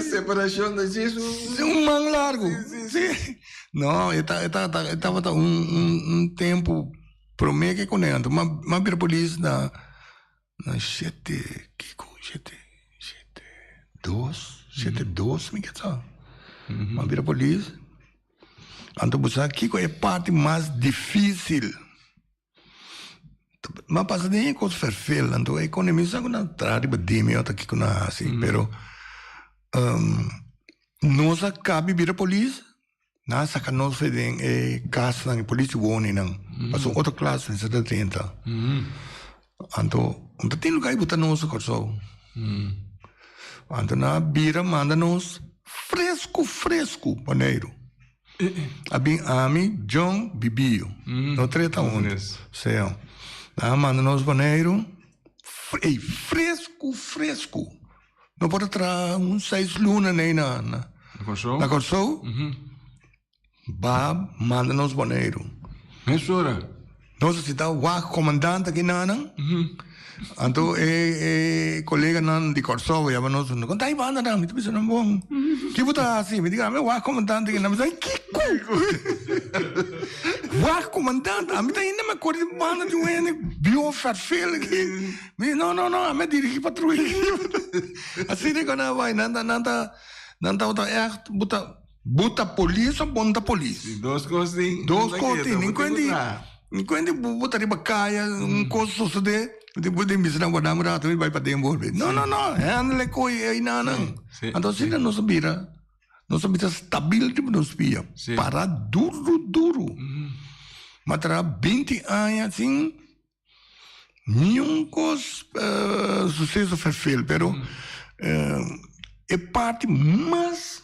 separação de Jesus. Man largo. Sim. Não, estava um tempo para mim que conhecendo, mas para polícia na 7-2, me que sabe. Mas para polícia, então buscar Kiko é parte mais difícil. Mas passa nem coisa perfeita, então a economia sabe na trás de dime outra Kiko na assim, pero nós cabe vir a polícia, nós saca nós fazem casa na polícia warning não, passou outra classe em 70. Então tem lugar que botar nós corso. Então na bira manda nós fresco paneiro. Ami John Bibio, no treta onde, sei. Na manda nós paneiro, fresco. Não pode trazer 6 lunas nem na Corsou? Manda nos banheiro. É hora. Nós estamos o comandante aqui não? Então colega não de Corsou e nós não conta aí banda não, me pensa não bom. Que botar assim, me diga, o comandante aqui não, mas que o comandante, a mim ainda me acordo de banda de bio farfel aqui. Não, a mim dirige patrulha. Assim que quando vai nada bota polícia ou bonta polícia. Duas coisas, enquanto botar de bacaia, coisa suceder, depois de missão guardar murato e vai para dentro. Não, é coi aí não. Então se não sabia estável tipo não sabia, para duro. Mas terá 20 anos assim, nenhum coisa sucesso perfeito, pero é parte mais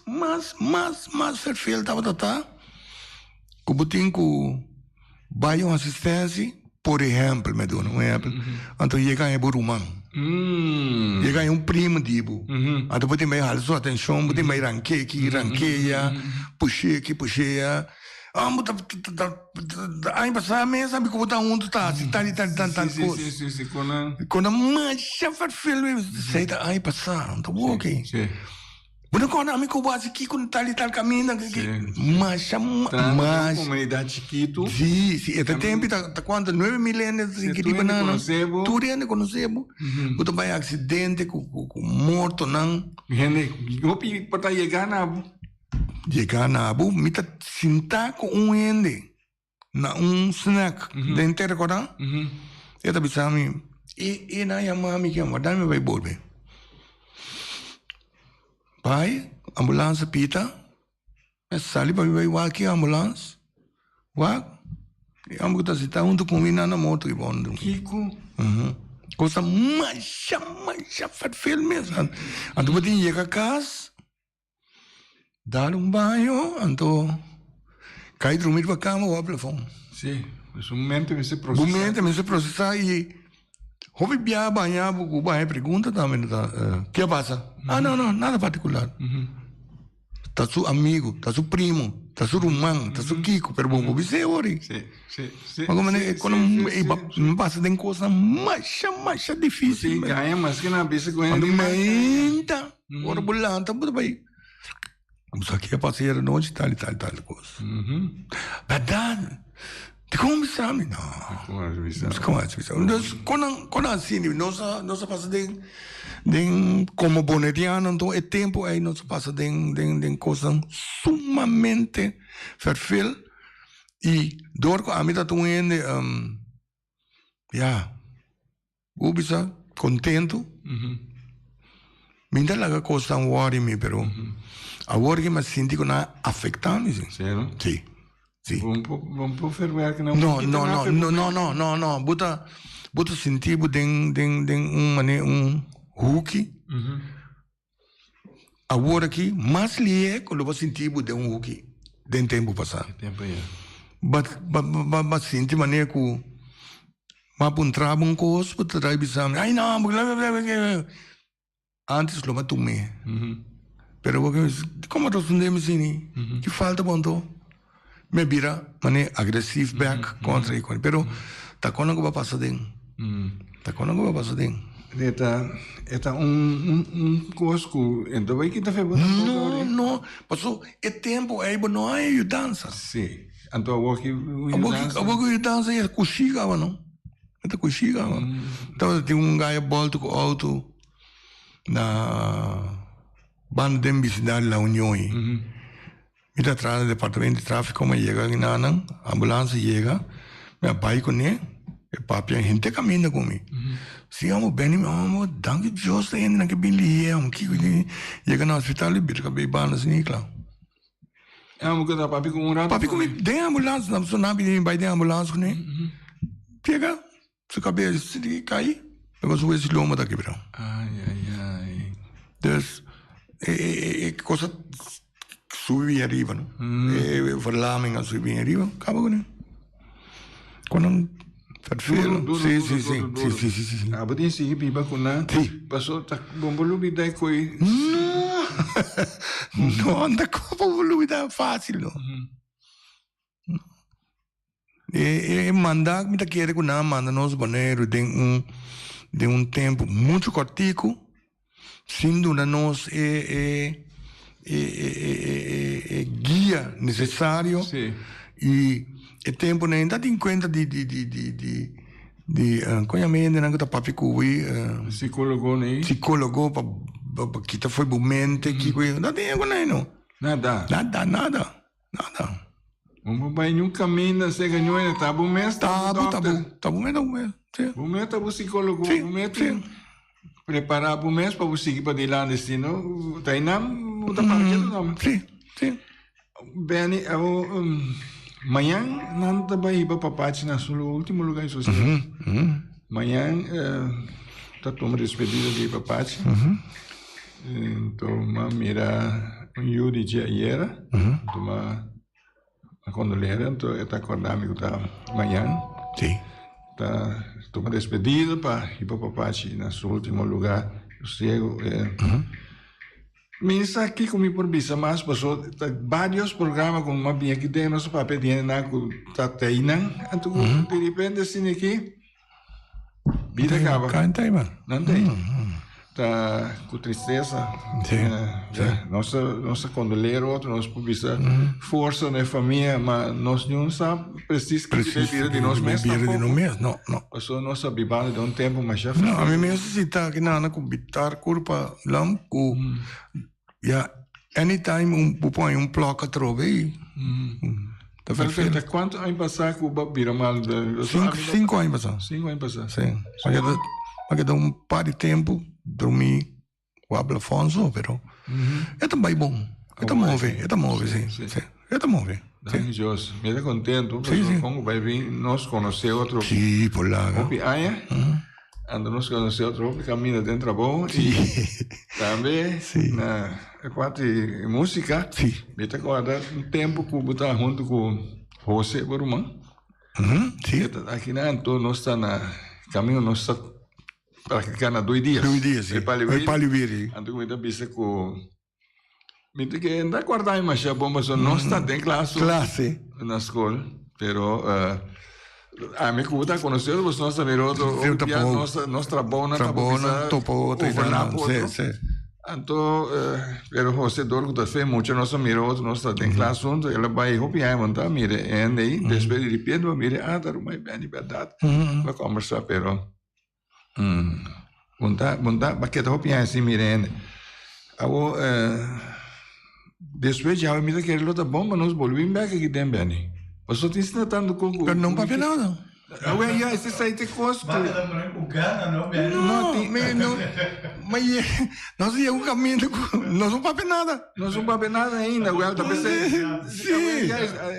perfeita tá? Como tem que vai uma assistência, por exemplo, me dá um exemplo, então chega em Burumã, chega em um primo dibo, então pode me dar sua atenção, pode me ranqueia, puxeia, aí passar mesa, sabe como tá onde tá, tal coisa. Sim, quando mais chefe filme, sei tá aí passar, então ok. Quando a mim que base aqui com tal caminho, mas comunidade chiquito. Sim, até tempo tá quanto 9 milênios que tipo banana. Tudo ainda conhecemos. Quando vai acidente com morto não. Gente, eu pedi para chegar na abu, me tá sentar com ende na snack dentro da coisa. Eu tá pensando e na yamami que madame vai volver. Pai, ambulância pita, sali para vai aqui ambulância, e a mulher está onde combina na moto e bom. Kiko. Coisa mais feio mesmo. Então você chega a casa, dá banho, então cai dormir para a cama ou a telefone. Sim, é um momento que se processa. E houve banhar, o banho pergunta também, o que passa? Não, nada particular. Tá seu amigo, tá seu primo, tá seu irmão, tá seu Kiko, pero bom, você é ori. Sim. Mas quando me passa de coisa mais difícil. Sim, ganha, mas que na bisa com ele. Quando me entra, ora bolanta, tudo bem. Mas aqui é passeira noite, tal coisa. Verdade. Como sabe? Não. Como quando assim, nós passa de como bonetiano, então é tempo aí nós passa de coisa sumamente perfil e dor a mim tá tuendo ubisa contento. Minta la cosa un worry mi però. A worry ma senti che non affetta mi sì. Sério? Sì. Sì. Vamos por ferver que não. No. Bota sentir um hooky. Agora aqui, mais lié quando você sentir de hooky den tempo passado. Tempo aí. Mas sentir maneira que mas um trabo coisa, para trair bisam. Ai não, antes lo matou me. Pero como nós não temos assim, que falta bom me vira mané agressivo back contra ele, pero tá quando que vai passar dentro. Tá quando que vai passar dentro. Eta coisa que então vai que tá fazendo. Não, passou é tempo aí não há dança. Sim. Então agora que dança é coxiga, não? É coxiga. Então tem gajo volta com o auto na banda de vicinidade da União. Me tá atrás do departamento de tráfico, mas chega aqui na ambulância chega, meu pai com ele, e papi a gente caminha comigo. Se amo bem, amo, danke Deus, ainda que bem ali, amo que chega no hospital e bica bem bana assim, claro. Amo que tá papi com um rato. Papi comigo, tem ambulância, não sou nada, vai ter ambulância com ele. Chega, se cabeça se cai, eu vou subir esse lombo daqui, bro. Ai. Então, é coisa subir arriba, não? É verlaming a subir arriba, acaba com ele. Quando Duro. Sim. Ah, but esse hippie bacuna. Sim. Passou tá bombolo bidai coi. Não anda como luta fácil, não. Mandar me tá querendo que não manda nos baneiros de tempo muito curtico, sendo na nós guia necessário. Sim. E o tempo nem dá em conta de conhecimento não que papi cubi Psicólogo né? psicólogo para que tá foi mente que não tem não Nada. Um pai num caminho se ganhou ainda tá bom mês tá bom sim. Bom mês tá bom psicólogo bom mês preparar bom mês para você seguir para de lá destino tá inam tá parqueado não sim bem amanhã não tá vai para papate na sua último lugar social amanhã tá tomando despedida de papate então mira Yuri dia era toma a condolera então está acordando que tá amanhã sim tá toma despedida para ir para papate na seu último lugar cego Minsa aqui comigo por visa, mas passou vários programas com uma binha que tem nosso papel de na tá teinan, então de repente assim aqui vida acaba. Não tem. Tá com tristeza. Nossa condolera outro nós por visa força na família, mas nós não sabe preciso que vida de nós mesmos. Não. Passou nossa bibana de tempo, mas já. Não, a mim necessita que não com bitar curva lam com anytime põe placa trove. Tá perfeito. Quanto anos passar com o vira mal? 5 anos passar. 5 anos passar. Sim. Mas dá par de tempo dormir com o Afonso, pero é também bom. É move, sim. É move. Maravilhoso. Me dá contente, porque como vai vir nós conhecer outro. Sim, por lá. Ando nos conhecer outro caminho dentro da bom e também na parte de música. Sim. Me dá guardar tempo que botar junto com José Borumã. Sim. Aqui na Anto nós está na caminho nós está praticando 2 dias. 2 dias, sim. É paliviri. Ando me dá bisa com me dá que ainda guardar mais já bom, mas nós está tem classe na escola, pero a mim que está conhecendo, mas nós também nós trabalhamos topo sim. Então, pero José Dorgo tá fez muito, nós mirou, nós está tem classe junto, ele vai hopiar, montar, mire, e aí, depois de repente, mire, tá uma bem verdade, vai conversar, pero montar, baqueta hopiar assim, mire, depois já me que ele tá bom, mas nós volvemos aqui também. Você está tentando com pero não papel nada. Ué, já, esse aí tem custo. Bate da branca o gana, não, velho? Não, mas nós ia um caminho, nós não papel nada. Não são para nada ainda, ué, tá pensando. Sim.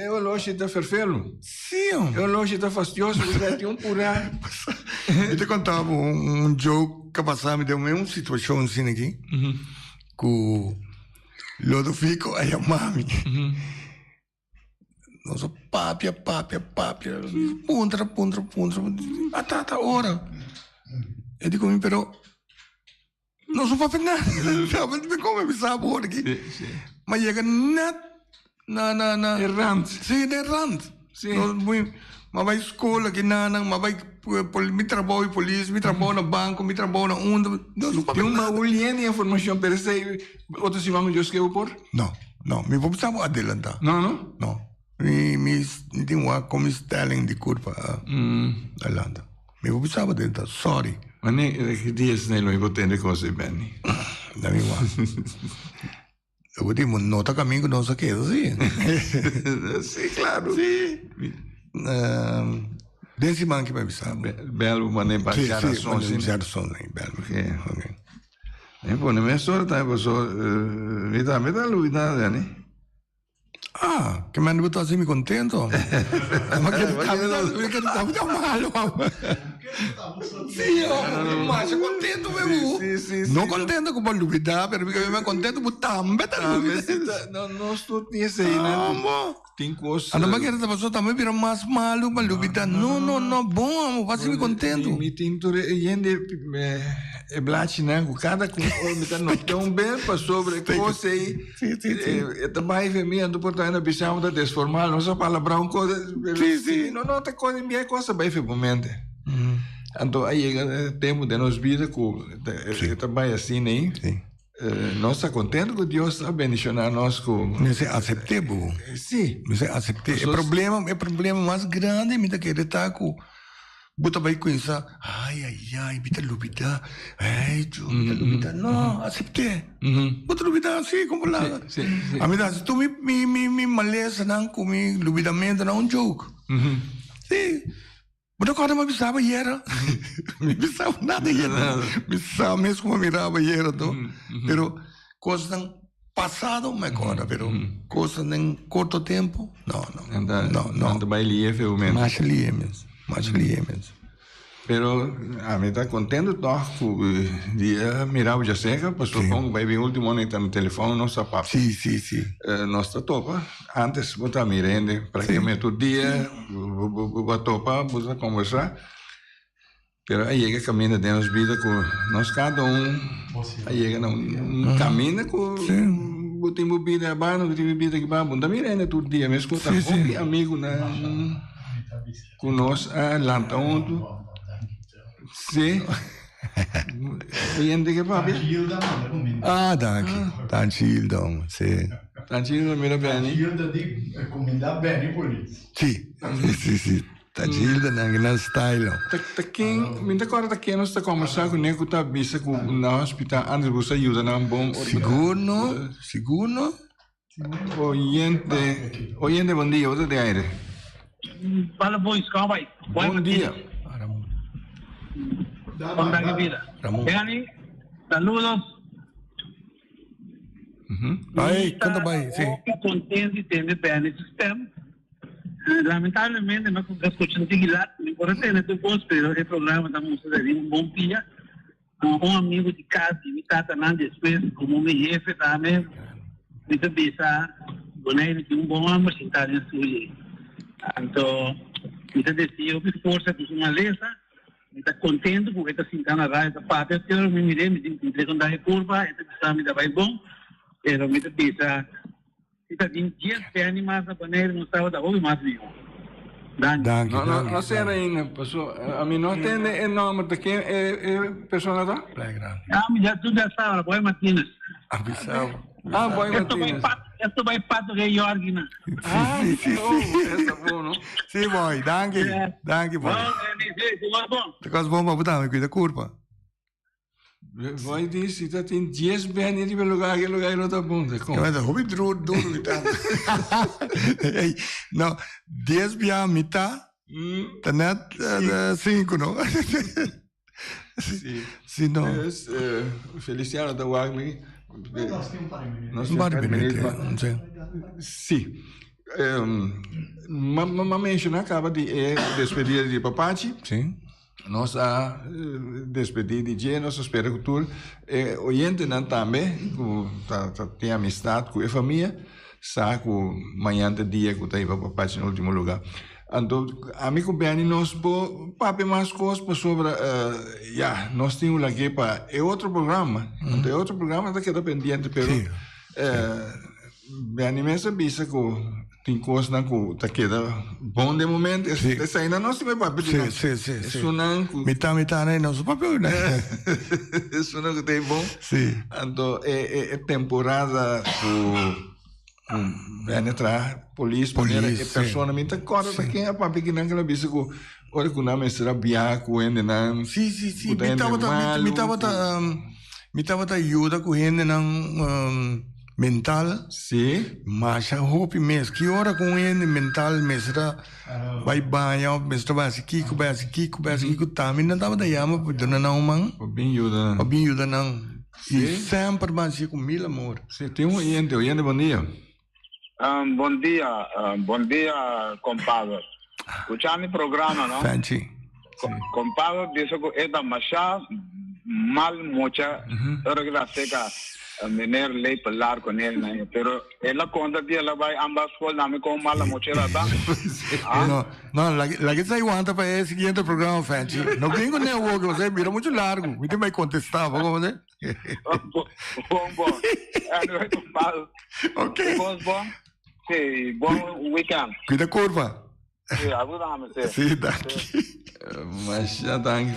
Eu logo está ferfelo. Sim. Eu logo está fastioso, já tem por aí. Eu te contava um joke que passava, me deu uma situação assim aqui, com Lodo Fico e a mami. Nossa, papia, puntra, tá, ora. Eu digo, pero, não sou papel nada, como eu pensava agora aqui. Mas chega na... Errante. Sim, errante. Sim. Mas vai escola, que nanang, mas vai, me trabalho em polícia, me trabalho no banco, me trabalho na onda. Não sou Tem papel uma nada. olhada de informação, pero esse outro se vamos eu escrevo por? Não, me vou precisar adelantar. Não? Não. Me tem uma como styling de curva adelanta. Me vou precisar adelantar, sorry. Mas nem que dias nem lo botei coisa bem. Da minha eu vou ter uma nota caminho que não sei o que, assim. Sim, claro. Sim. Desse man que vai precisar. Belo, mas nem para Sim, geração, sim. geração, belo. Ok. E poi, nella storia, mi dà l'unità, né? Ah, que me han botado así, me contento. Mas que tá malo. Sim, mas contento mesmo. Sim. Não contento com a novidade, pero me contento com também tá novidade. Não estou nisso aí, né? Tem coisa. Não, mas essa pessoa também vira mais malo com a novidade. Não, bom, amo, faz me contento. Mi tinture, gente, é blate, né? Cada coisa, não tem bem para sobre coisa aí. Sim. Também vem me ando por ainda bisamo da desformal, não só palavra um coisa. Sim. Não tem coisa, minha coisa vai vir momento. Então aí temos de nos vida que também assim, né? Sim. Nós estamos contentes que Deus está abençoando nós com. Mas aceitar, bom. Sim. Mas aceitar. É problema mais grande, me dá que ele tá com Buta vai pensar, ai, bita lubida, bita lubida. Não, aceitei. Buta lubida assim, como lá. Sim. A mim dá, se tu me maleza não comi lubidamente não joke. Sim. Buta quando me pensava e era, me pensava nada e era, me pensava mesmo como mirava e era, pero coisas não passado me agora, pero coisas em curto tempo, não. Não vai ler, mesmo. Mais lié mesmo. Pero a mim está contente, que dia mirava já seca, passou com vai vir o último ano está no telefone, não está papo. Sim. Nós está topa, antes botar mirende, praticamente o dia, vou topa, vou conversar. Pero aí chega caminho de nossa vida com nós cada aí chega caminho com botimos vida abaixo, botimos vida aqui abaixo, bunda mirende todo dia, mesmo com qualquer amigo com nós, lanta Sim. Gente que papi. Tranquillo, sim. Tranquillo, mira bene. Gilda di comida bene polizia. Sì. Tranquillo, não style. Me acorda que nós está conversando com ele que está vista com na hospital antes você ajuda na bom. Seguro. Oyente, bom dia, outra de aire. Fala, boys, como vai? Bom dia. ¿Cómo está vida? Benny, saludos. Aí, canta bem, sim. Estou contente de ter bem esse sistema. Lamentavelmente, não estou escutando seguilar, não posso ter nesse posto, pero o programa da música de um bom dia. Amigo de casa, me trata depois, como meu chefe também, me pensa, boneiro de bom amor, sentar em sua. Então, me decidiu que força de uma lesa. Está contente porque está sentando a rádio da pátria, eu me mirei, me encontrei com a curva, está me dá bom, pero me pensa, está em dias de animais a banheiro, não estava da outra mais vivo. Não sei ainda, passou, a mim não tem o nome de quem é pessoa lá? Tu já sabe, Boy Martínez. Boy Martínez. Esto vai pato que Jorgina. Sim. Essa boa, não? Sim, boy, danke, boy. Te coisa bom para botar, me cuida curva. Vai dizer, está tem 10 bem ali pelo lugar não está bom, tá com. Mas duro, tá. Não, 10 bem mitad, Net 5, no? Sì. Sì, no. Feliciano da Wagner. Nós temos um par de minutos. Nós Un par di temos minuti, ma- sì. Sì. Ma mencionar acaba di despedida di Papaci. Sì. Nós a despedir de dia, nós espera que tu oriente não também, que tem amistade com a família, sabe que amanhã de dia que tem para Papaci no último lugar. Então, amigo Benny, nós vamos papo mais coisas sobre, nós temos aqui para é outro programa, então é outro programa que está pendente, pero Sim. Benny me sabia que tem coisas que tá queda bom de momento, essa ainda não se vai para pedir. Sì. Isso não, Metà, né? Non so proprio, né? isso não que tem bom. Sì. Então é temporada vem entrar polícia, Polícia, é personalmente agora tá quem é para pequena que ela disse que ora que não me será biaco ainda não. Sì. Mi tava aiuta com ele mental. Sim. Mas eu hope mesmo que hora com ele mental mesmo vai banhar, mesmo vai aqui, também não tava da yama por dona não man. Bem ajuda. O bem ajuda não. E sempre vai com mil amor. Sim, tem um oyente bom dia. Bom dia, compadre. Escuchando o programa, não? Fancy. Compadre, disse que é da Machá, mal mucha, era que seca, menor lei pelar com ele, né? Pero ela conta que ela vai ambas escolas, não me com mal mucha lá, tá? Não, lá que sai aguanta para esse seguinte programa, Fancy. Não tem como nem o que você vira muito largo. Me tem mais contestar, vamos ver? Bom. Anyway, compadre. Ok. Bom. Sim, bom weekend. Cuida curva. Sim, ajuda-me. Sim, daqui. Mas já tá aqui,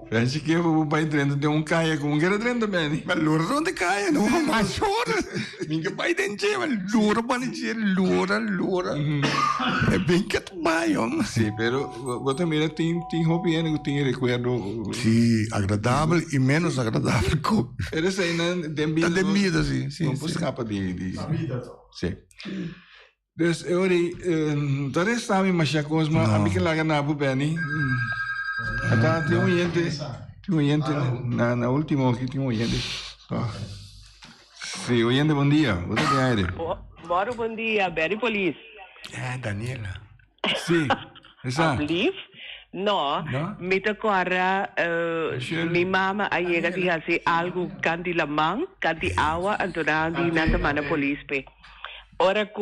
Fede que o pai dentro de caia com que era dentro também. Mas lura onde cai, não mais chora. Minha pai dentro, mas lura para dizer lura. É bem que tu vai, homem. Sim, pero você mira tem hobby que tem recuerdo. Sim, agradável e menos agradável. Era isso aí, né? Tá de vida, sim. Não pode escapar de. A vida. Sim. Dus dat is samen met je koos, maar heb ik een lager nabu Benny. Até tem oyente na última aqui tem oyente. Sim, oyente, bom dia. Você tem aire? Bom dia, Benny Police. Daniela. Sim, essa. Alsjeblieft. No, met agora minha mama aí que assim algo canti lamang, canti awa, então di nanta mana police. Ora que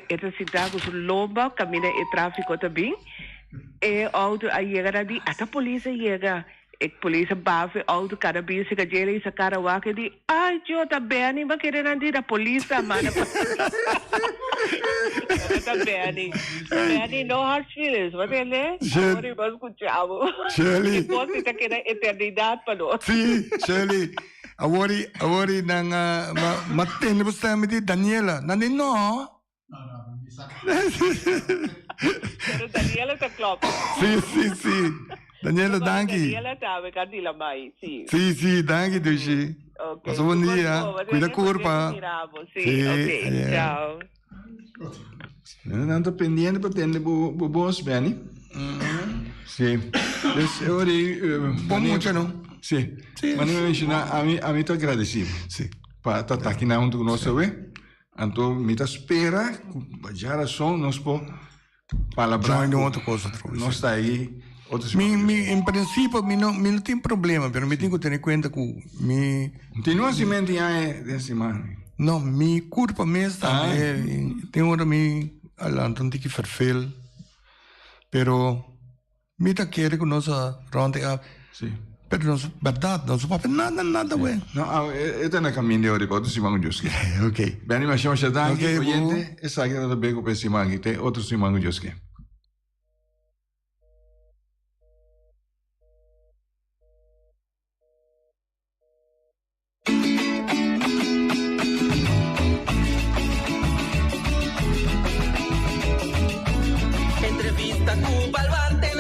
essa cidade com lomba, caminha e tráfico também, e auto aí chega ali, até a polícia chega, e polícia bate auto cada vez que ele essa cara lá que diz, ai, eu tá bem, mas querendo dizer a polícia, mano. Tá bem, no hard feelings, mas ele, agora vamos escutar. Shirley. Depois você quer eternidade para nós. Sim, Shirley. Awori nang matin bus tayo di Daniela. Nanin no? Pero Daniela sa club. Sì. Daniela, danki. Daniela sabe kanila mai, sì. Sì, danki Dushi. Okay. Paso buon dia. Cuida curva. Sì, ok, ciao. Não estou pendente para ter bons Benny. Sim. Dus Bom muito, não? Sim. Mas não mencionar a mim estou agradecido. Sim. Para estar aqui na onde nós sabemos. Então, me espera, já a som, nós por palavra. Não outra coisa, nós está aí. Em princípio, não tem problema, mas me tenho que ter em conta que continua se mente aí desse mano. Não, me culpa mesmo também. Tem hora me alantam de que vervel, pero me tá querendo que nós ronde a. Sim. Pero não é verdade, não é nada, ué. Não, é na caminho de hora, outro Simão Joski. Ok. Bem, mas chama já daqui, oyente, essa aqui não bem com o Simão aqui, tem outro Simão Joski. Entrevista Cuba al Barte,